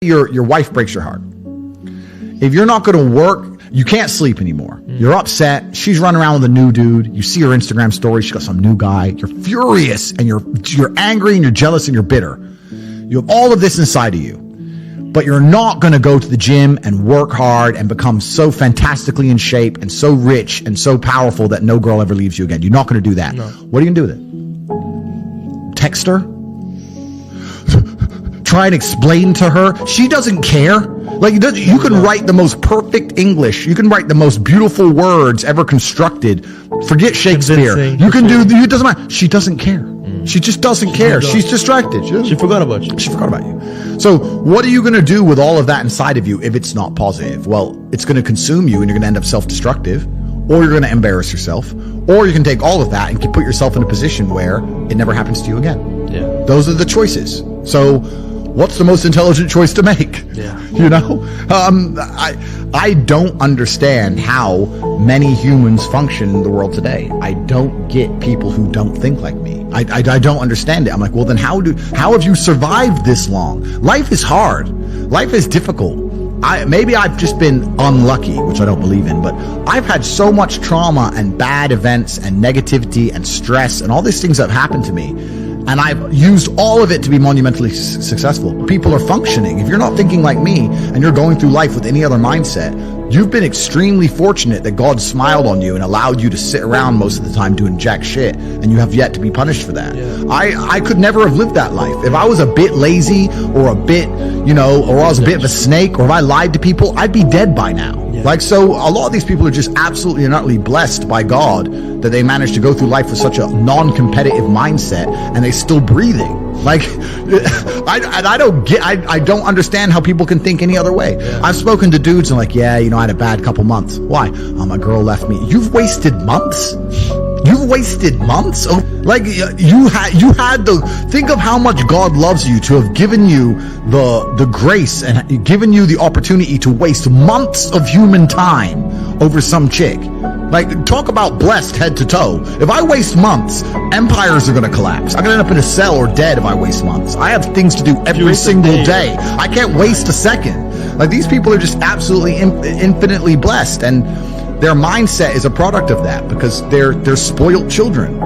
Your wife breaks your heart. If you're not going to work, you can't sleep anymore. You're upset. She's running around with a new dude. You see her Instagram story. She's got some new guy. You're furious and you're angry and you're jealous and you're bitter. You have all of this inside of you, but you're not going to go to the gym and work hard and become so fantastically in shape and so rich and so powerful that no girl ever leaves you again. You're not going to do that. No. What are you going to do with it? Text her? Try and explain to her. She doesn't care. Like, you can write the most perfect English. You can write the most beautiful words ever constructed. Forget Shakespeare. You can do, it doesn't matter. She doesn't care. She just doesn't care. She's distracted. She forgot about you. She forgot about you. So what are you going to do with all of that inside of you if it's not positive? Well, it's going to consume you and you're going to end up self-destructive, or you're going to embarrass yourself, or you can take all of that and put yourself in a position where it never happens to you again. Yeah. Those are the choices. So what's the most intelligent choice to make? Yeah. You know, I don't understand how many humans function in the world today. I don't get people who don't think like me. I don't understand it. I'm like, well, then how have you survived this long? Life is hard. Life is difficult. Maybe I've just been unlucky, which I don't believe in, but I've had so much trauma and bad events and negativity and stress and all these things that have happened to me. And I've used all of it to be monumentally successful. People are functioning. If you're not thinking like me and you're going through life with any other mindset, you've been extremely fortunate that God smiled on you and allowed you to sit around most of the time doing jack shit, and you have yet to be punished for that. Yeah. I could never have lived that life. If I was a bit lazy or a bit, or I was a bit of a snake, or if I lied to people, I'd be dead by now. Yeah. Like, so a lot of these people are just absolutely and utterly blessed by God that they managed to go through life with such a non-competitive mindset and they're still breathing. Like, I don't understand how people can think any other way. Yeah. I've spoken to dudes and like, yeah, I had a bad couple months. Why? Oh, my girl left me. You've wasted months? You've wasted months? Oh, like, you had think of how much God loves you to have given you the grace and given you the opportunity to waste months of human time over some chick. Like, talk about blessed head to toe. If I waste months, empires are going to collapse. I'm going to end up in a cell or dead if I waste months. I have things to do every single day. I can't waste a second. Like, these people are just absolutely infinitely blessed, and their mindset is a product of that because they're spoiled children.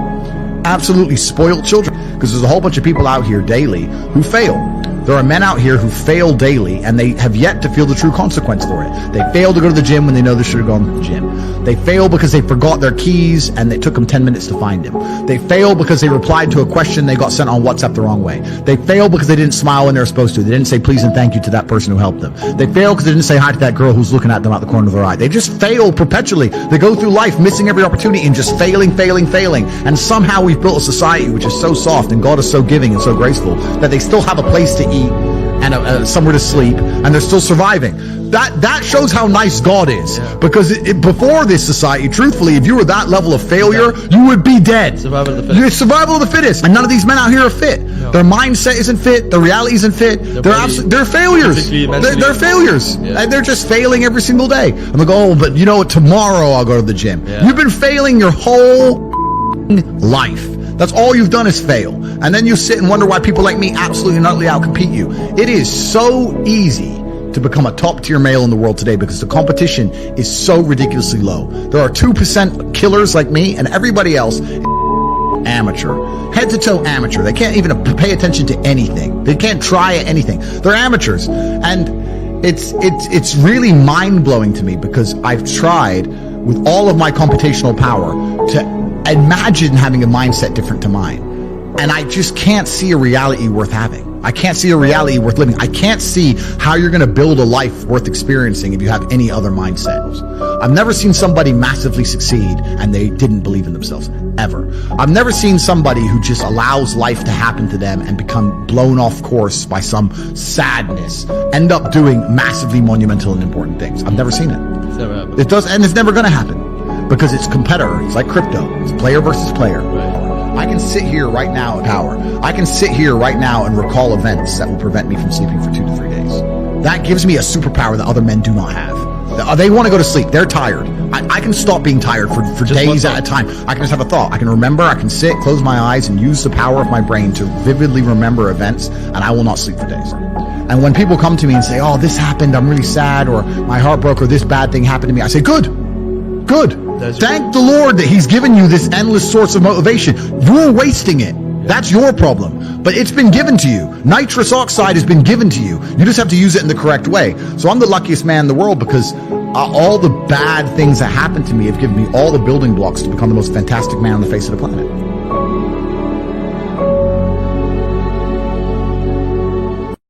Absolutely spoiled children. Because there's a whole bunch of people out here daily who fail. There are men out here who fail daily and they have yet to feel the true consequence for it. They fail to go to the gym when they know they should have gone to the gym. They fail because they forgot their keys and it took them 10 minutes to find them. They fail because they replied to a question they got sent on WhatsApp the wrong way. They fail because they didn't smile when they were supposed to. They didn't say please and thank you to that person who helped them. They fail because they didn't say hi to that girl who's looking at them out the corner of their eye. They just fail perpetually. They go through life missing every opportunity and just failing. And somehow we've built a society which is so soft and God is so giving and so graceful that they still have a place to eat and somewhere to sleep, and they're still surviving. That shows how nice God is. Yeah. Because before this society, truthfully, if you were that level of failure, you would be dead. Survival of the fittest. You're survival of the fittest. And none of these men out here are fit. No. Their mindset isn't fit. Their reality isn't fit. They're failures. They're failures. Yeah. And they're just failing every single day. And they go, oh, but tomorrow I'll go to the gym. Yeah. You've been failing your whole life. That's all you've done is fail. And then you sit and wonder why people like me absolutely and utterly outcompete you. It is so easy to become a top tier male in the world today because the competition is so ridiculously low. There are 2% killers like me, and everybody else is amateur. Head to toe amateur. They can't even pay attention to anything. They can't try at anything. They're amateurs. And it's really mind-blowing to me because I've tried with all of my computational power to imagine having a mindset different to mine. And I just can't see a reality worth having. I can't see a reality worth living. I can't see how you're going to build a life worth experiencing if you have any other mindsets. I've never seen somebody massively succeed and they didn't believe in themselves, ever. I've never seen somebody who just allows life to happen to them and become blown off course by some sadness, end up doing massively monumental and important things. I've never seen it. It's never happened. It does, and it's never going to happen. Because it's competitor. It's like crypto. It's player versus player. Right. I can sit here right now at power. I can sit here right now and recall events that will prevent me from sleeping for 2 to 3 days. That gives me a superpower that other men do not have. They want to go to sleep. They're tired. I can stop being tired for days at a time. I can just have a thought. I can remember. I can sit, close my eyes, and use the power of my brain to vividly remember events, and I will not sleep for days. And when people come to me and say, oh, this happened, I'm really sad, or my heart broke, or this bad thing happened to me, I say, good. Thank the Lord that he's given you this endless source of motivation. You're wasting it. That's your problem. But it's been given to you. Nitrous oxide has been given to you. You just have to use it in the correct way. So I'm the luckiest man in the world because all the bad things that happened to me have given me all the building blocks to become the most fantastic man on the face of the planet.